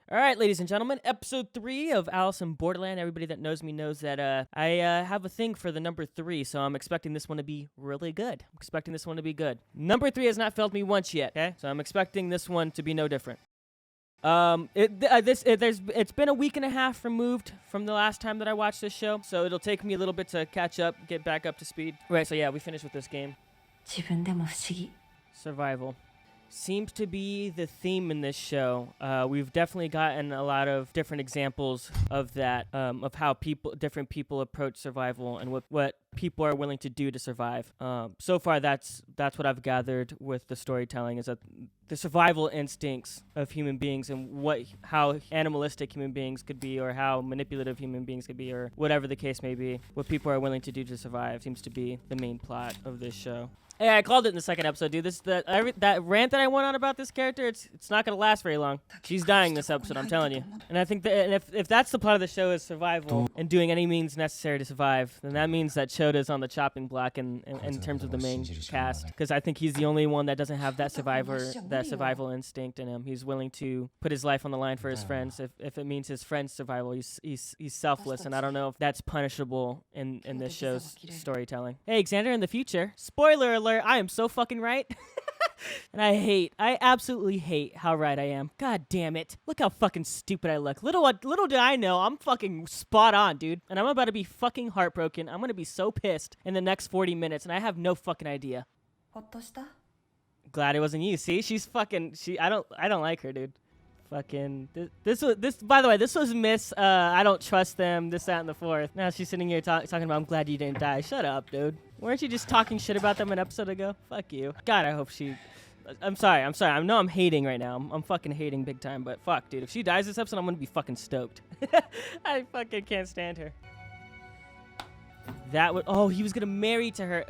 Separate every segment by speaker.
Speaker 1: All right, ladies and gentlemen, episode 3 of Alice in Borderland. Everybody that knows me knows that I have a thing for the number 3, so I'm expecting this one to be really good. Number 3 has not failed me once yet, okay? So I'm expecting this one to be no different. It's been a week and a half removed from the last time that I watched this show, so it'll take me a little bit to catch up, get back up to speed. Right, so yeah, we finished with this game. Survival. Seems to be the theme in this show. We've definitely gotten a lot of different examples of that, of how different people approach survival and what people are willing to do to survive. So far, that's what I've gathered with the storytelling, is that the survival instincts of human beings and how animalistic human beings could be, or how manipulative human beings could be, or whatever the case may be, what people are willing to do to survive seems to be the main plot of this show. Hey, I called it in the second episode, dude. That rant that I went on about this character, it's not gonna last very long. She's dying this episode, I'm telling you. And I think that if that's the plot of the show, is survival and doing any means necessary to survive, then that means that Shota's on the chopping block in terms of the main cast, because I think he's the only one that doesn't have that survival instinct in him. He's willing to put his life on the line for his friends. If it means his friend's survival, he's selfless, and I don't know if that's punishable in this show's storytelling. Hey, Xander, in the future, spoiler alert, I am so fucking right. And I absolutely hate how right I am. God damn it. Look how fucking stupid I look. Little did I know, I'm fucking spot on, dude. And I'm about to be fucking heartbroken. I'm gonna be so pissed in the next 40 minutes, and I have no fucking idea. Glad it wasn't you. See, I don't like her, dude. Fucking this by the way, this was Miss I don't trust them, this, that, and the fourth. Now she's sitting here talking about, I'm glad you didn't die. Shut up, dude. Weren't you just talking shit about them an episode ago? Fuck you. God, I hope I'm sorry. I know I'm hating right now. I'm fucking hating big time, but fuck, dude. If she dies this episode, I'm gonna be fucking stoked. I fucking can't stand her. He was gonna marry her.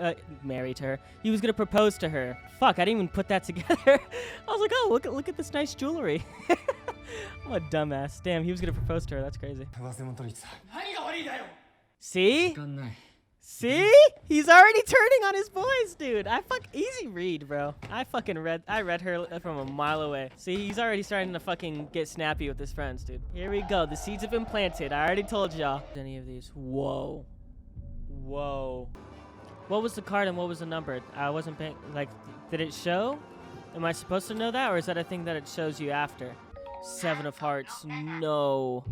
Speaker 1: He was gonna propose to her. Fuck, I didn't even put that together. I was like, oh, look at this nice jewelry. I'm a dumbass. Damn, he was gonna propose to her. That's crazy. See? He's already turning on his boys, dude. Easy read, bro. I read her from a mile away. See, he's already starting to fucking get snappy with his friends, dude. Here we go. The seeds have been planted. I already told y'all. Any of these? Whoa. What was the card and what was the number? I wasn't paying, did it show? Am I supposed to know that, or is that a thing that it shows you after? 7 of hearts. No.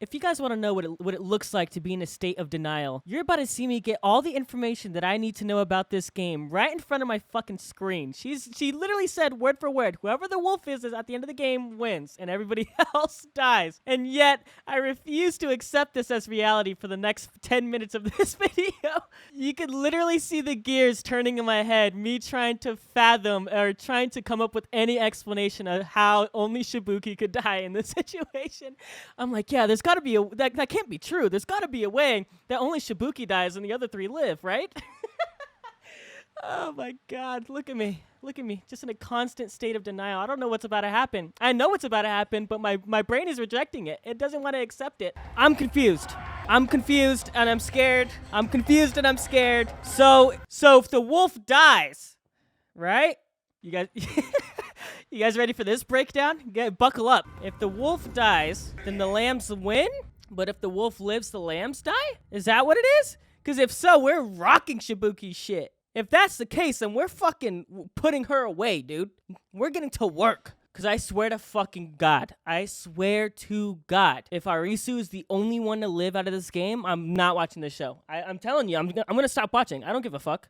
Speaker 1: If you guys want to know what it looks like to be in a state of denial, you're about to see me get all the information that I need to know about this game right in front of my fucking screen. She literally said word for word, whoever the wolf is at the end of the game wins, and everybody else dies. And yet, I refuse to accept this as reality for the next 10 minutes of this video. You could literally see the gears turning in my head, me trying to fathom or trying to come up with any explanation of how only Shibuki could die in this situation. I'm like, yeah, there's gotta be that can't be true. There's gotta be a way that only Shibuki dies and the other 3 live, right? Oh my god, look at me, just in a constant state of denial. I don't know what's about to happen. I know what's about to happen, but my brain is rejecting it. It doesn't want to accept it. I'm confused and I'm scared. So if the wolf dies, right? You guys ready for this breakdown? Buckle up. If the wolf dies, then the lambs win? But if the wolf lives, the lambs die? Is that what it is? Because if so, we're rocking Shibuki's shit. If that's the case, then we're fucking putting her away, dude. We're getting to work. Because I swear to fucking God, if Arisu is the only one to live out of this game, I'm not watching this show. I'm telling you, I'm going to stop watching. I don't give a fuck.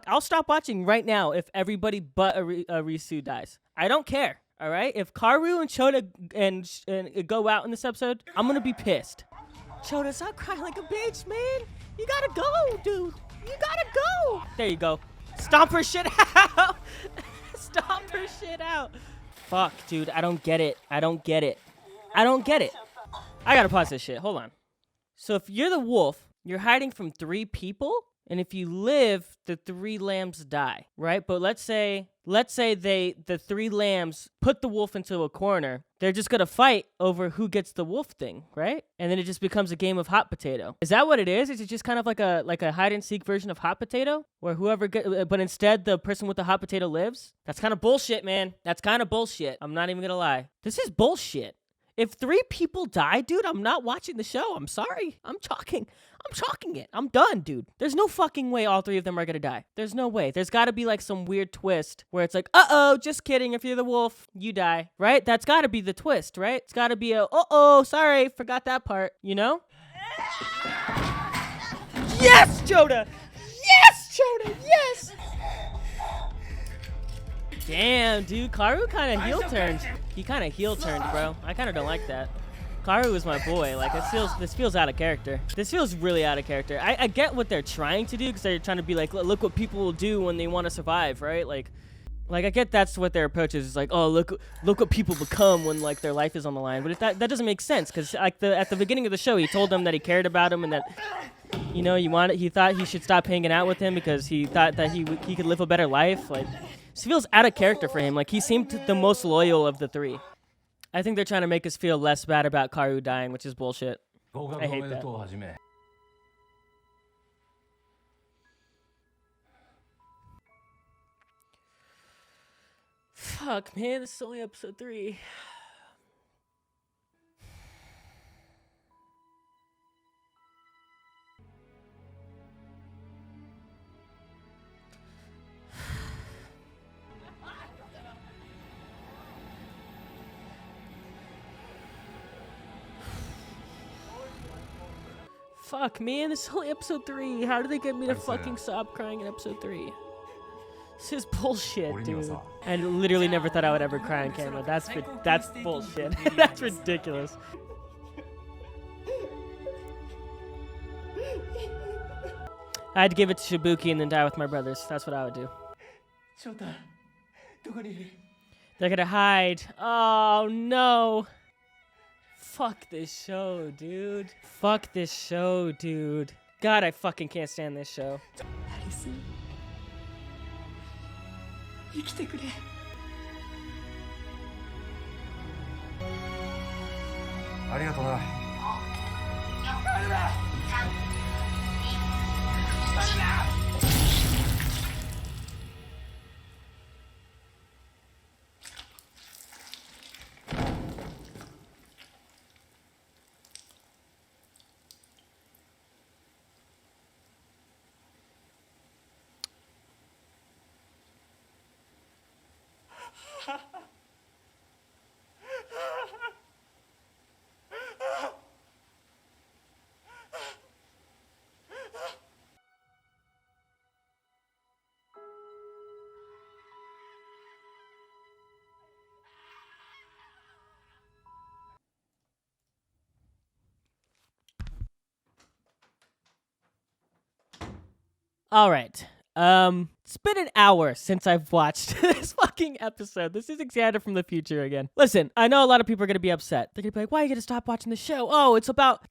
Speaker 1: I'll stop watching right now if everybody but Arisu dies. I don't care, all right? If Karu and Chota and go out in this episode, I'm going to be pissed. Chota, stop crying like a bitch, man. You got to go, dude. You got to go. There you go. Stomp her shit out. Fuck, dude, I don't get it. I gotta pause this shit. Hold on. So if you're the wolf, you're hiding from 3 people? And if you live, the 3 lambs die, right? But let's say the 3 lambs put the wolf into a corner. They're just going to fight over who gets the wolf thing, right? And then it just becomes a game of hot potato. Is that what it is? Is it just kind of like a hide and seek version of hot potato where but instead the person with the hot potato lives? That's kind of bullshit, man. That's kind of bullshit. I'm not even going to lie. This is bullshit. If 3 people die, dude, I'm not watching the show. I'm sorry. I'm chalking it. I'm done, dude. There's no fucking way all 3 of them are gonna die. There's no way. There's gotta be like some weird twist where it's like, uh-oh, just kidding. If you're the wolf, you die, right? That's gotta be the twist, right? It's gotta be uh-oh, sorry, forgot that part, you know? Yes, Joda! Yes, Joda! Yes! Damn, dude, Karu kind of heel turned. He kind of heel turned, bro. I kind of don't like that. Karu is my boy. Like, this feels out of character. This feels really out of character. I get what they're trying to do because they're trying to be like, look what people will do when they want to survive, right? Like I get that's what their approach is. It's like, oh, look what people become when like their life is on the line. But that doesn't make sense because like at the beginning of the show, he told them that he cared about him and that, you know, he thought he should stop hanging out with him because he thought that he could live a better life. Like, this feels out of character for him. Like, he seemed the most loyal of the 3. I think they're trying to make us feel less bad about Karu dying, which is bullshit. I hate that. Fuck, man, this is only episode 3. Fuck, man, this is only episode 3. How did they get me to fucking stop crying in episode 3? This is bullshit, dude. I literally never thought I would ever cry on camera. That's bullshit. That's ridiculous. I'd give it to Shibuki and then die with my brothers. That's what I would do. They're gonna hide. Oh, no. Fuck this show, dude. Fuck this show, dude. God, I fucking can't stand this show. Arisu. 生きてくれ。ありがとうな。All right. It's been an hour since I've watched this fucking episode. This is TisXander from the future again. Listen, I know a lot of people are gonna be upset. They're gonna be like, "Why are you gonna stop watching the show? Oh, it's about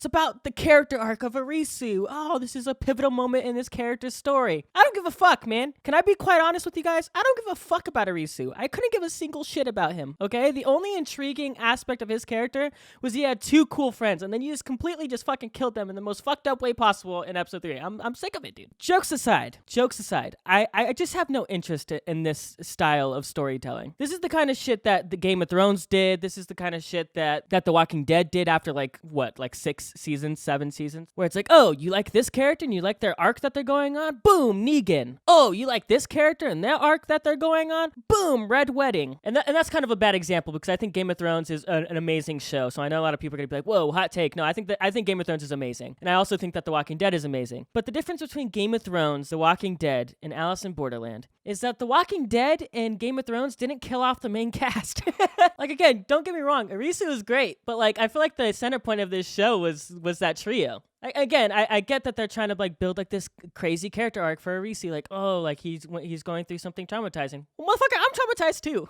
Speaker 1: the character arc of Arisu. Oh, this is a pivotal moment in this character's story." I don't give a fuck, man. Can I be quite honest with you guys? I don't give a fuck about Arisu. I couldn't give a single shit about him. Okay, the only intriguing aspect of his character was he had 2 cool friends, and then you just completely just fucking killed them in the most fucked up way possible in episode 3. I'm sick of it, dude. Jokes aside, I just have no interest in this style of storytelling. This is the kind of shit that the Game of Thrones did. This is the kind of shit that The Walking Dead did after like 6 seasons, 7 seasons, where it's like, oh, you like this character and you like their arc that they're going on? Boom, Negan. Oh, you like this character and their arc that they're going on? Boom, Red Wedding. And that's kind of a bad example because I think Game of Thrones is an amazing show. So I know a lot of people are gonna be like, whoa, hot take. No, I think Game of Thrones is amazing. And I also think that The Walking Dead is amazing. But the difference between Game of Thrones, The Walking Dead, and Alice in Borderland is that The Walking Dead and Game of Thrones didn't kill off the main cast. Like, again, don't get me wrong, Arisu is great, but like I feel like the center point of this show was that trio. I get that they're trying to like build like this crazy character arc for Arisu, like, oh, like he's going through something traumatizing. Well, motherfucker, I'm traumatized too.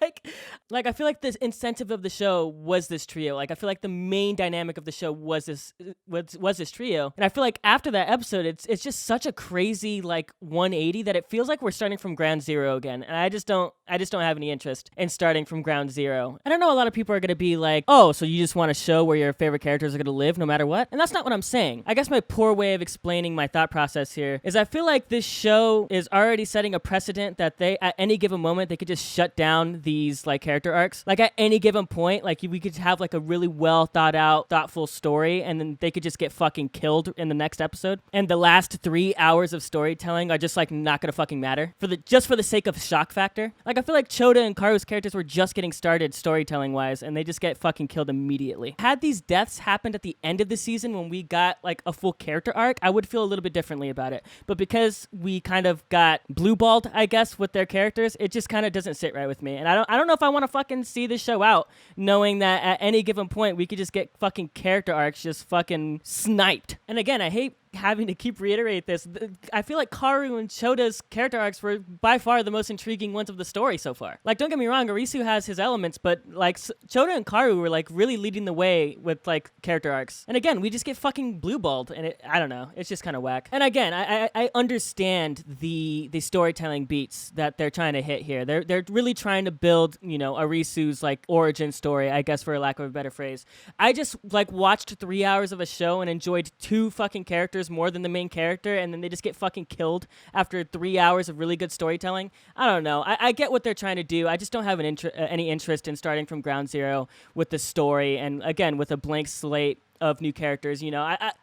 Speaker 1: like like I feel like this incentive of the show was this trio. Like I feel like the main dynamic of the show was this trio, and I feel like after that episode, it's just such a crazy like 180 that it feels like we're starting from ground zero again, and I just don't have any interest in starting from ground zero. And I know a lot of people are gonna be like, oh, so you just want a show where your favorite characters are gonna live no matter what, and that's not what I'm saying. I guess my poor way of explaining my thought process here is I feel like this show is already setting a precedent that they, at any given moment, they could just shut down these like character arcs. Like at any given point, like we could have like a really well thought out, thoughtful story, and then they could just get fucking killed in the next episode. And the last 3 hours of storytelling are just like not gonna fucking matter for the sake of shock factor. Like I feel like Chota and Karu's characters were just getting started storytelling wise, and they just get fucking killed immediately. Had these deaths happened at the end of the season when we got like a full character arc, I would feel a little bit differently about it. But because we kind of got blue-balled, I guess, with their characters, it just kind of doesn't sit right with me. And I don't know if I want to fucking see this show out, knowing that at any given point we could just get fucking character arcs just fucking sniped. And again, I hate having to keep reiterate this. I feel like Karu and Chota's character arcs were by far the most intriguing ones of the story so far. Like, don't get me wrong, Arisu has his elements, but like Chota and Karu were like really leading the way with like character arcs. And again, we just get fucking blue-balled, and I don't know, it's just kind of whack. And again, I understand the storytelling beats that they're trying to hit here. They're really trying to build, you know, Arisu's like origin story, I guess, for lack of a better phrase. I just like watched 3 hours of a show and enjoyed two fucking characters more than the main character, and then they just get fucking killed after 3 hours of really good storytelling. I don't know. I get what they're trying to do. I just don't have any interest in starting from ground zero with the story, and again, with a blank slate of new characters. You know,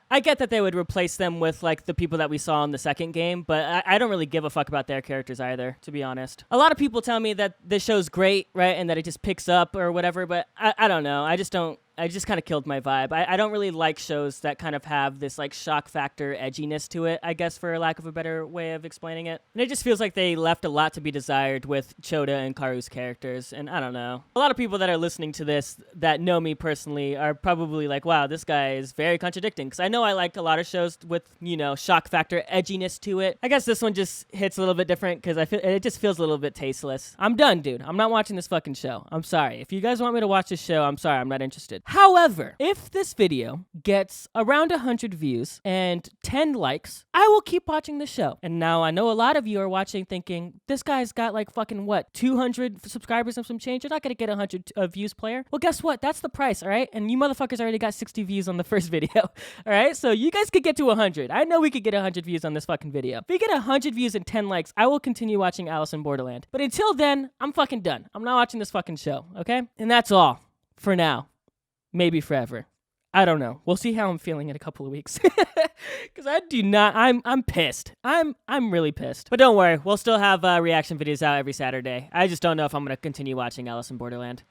Speaker 1: I get that they would replace them with like the people that we saw in the second game, but I don't really give a fuck about their characters either, to be honest. A lot of people tell me that this show's great, right, and that it just picks up or whatever, but I don't know. I just kind of killed my vibe. I don't really like shows that kind of have this like shock factor edginess to it, I guess, for lack of a better way of explaining it. And it just feels like they left a lot to be desired with Chota and Karu's characters, and I don't know. A lot of people that are listening to this that know me personally are probably like, wow, this guy is very contradicting, because I know I like a lot of shows with, you know, shock factor edginess to it. I guess this one just hits a little bit different because it just feels a little bit tasteless. I'm done, dude. I'm not watching this fucking show. I'm sorry. If you guys want me to watch this show, I'm sorry. I'm not interested. However, if this video gets around 100 views and 10 likes, I will keep watching the show. And now I know a lot of you are watching thinking, this guy's got like fucking what, 200 subscribers and some change? You're not going to get 100 views, player. Well, guess what? That's the price, all right? And you motherfuckers already got 60 views on the first video, all right? So you guys could get to 100. I know we could get 100 views on this fucking video. If we get 100 views and 10 likes, I will continue watching Alice in Borderland. But until then, I'm fucking done. I'm not watching this fucking show, okay? And that's all for now. Maybe forever. I don't know. We'll see how I'm feeling in a couple of weeks. Because I'm pissed. I'm really pissed. But don't worry, we'll still have reaction videos out every Saturday. I just don't know if I'm going to continue watching Alice in Borderland.